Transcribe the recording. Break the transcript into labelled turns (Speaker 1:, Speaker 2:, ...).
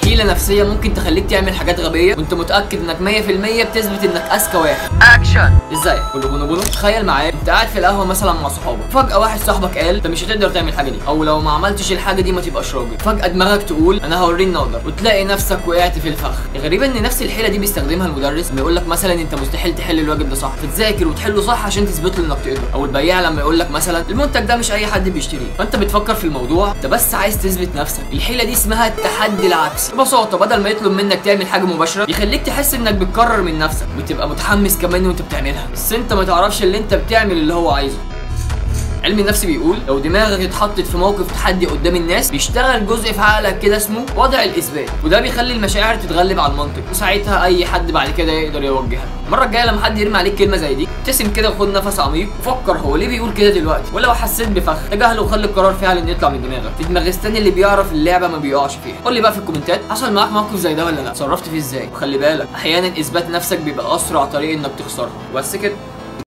Speaker 1: حيلة نفسية ممكن تخليك تعمل حاجات غبية وانت متأكد انك 100% بتثبت انك اذكى واحد. اكشن. ازاي؟ بونو بونو بونو. تخيل معايا انت قاعد في القهوة مثلا مع صحابك، فجأة واحد صاحبك قال انت مش هتقدر تعمل الحاجة دي، او لو ما عملتش الحاجة دي ما تبقاش راجل. فجأة دماغك تقول انا هوريني اقدر، وتلاقي نفسك وقعت في الفخ. الغريب ان نفس الحيلة دي بيستخدمها المدرس لما يقول لك مثلا انت مستحيل تحل الواجب ده صح، فتذاكر وتحله صح عشان تثبت له انك تقدر. او البياع لما يقول لك مثلا المنتج ده مش اي حد بيشتريه، فانت بتفكر في الموضوع ده بس عايز تثبت نفسك. الحيلة دي اسمها التحدي العكسي. ببساطة بدل ما يطلب منك تعمل حاجة مباشرة يخليك تحس انك بتكرر من نفسك وتبقى متحمس كمان وانت بتعملها، بس انت ما تعرفش اللي انت بتعمل اللي هو عايزه. علم النفس بيقول لو دماغك اتحطت في موقف تحدي قدام الناس بيشتغل جزء في عقلك كده اسمه وضع الاثبات، وده بيخلي المشاعر تتغلب على المنطق، وساعتها اي حد بعد كده يقدر يوجهها. المره الجايه لما حد يرمي عليك كلمه زي دي ابتسم كده وخد نفس عميق وفكر هو ليه بيقول كده دلوقتي، ولو حسيت بفخ تجاهله وخلي القرار فعلا يطلع من دماغك. في دماغستان اللي بيعرف اللعبه ما بيقعش فيها. قول لي بقى في الكومنتات حصل معاك موقف زي ده ولا لا؟ اتصرفت فيه ازاي؟ وخلي بالك احيانا اثبات نفسك بيبقى اسرع طريق انك تخسرها. وبس كده.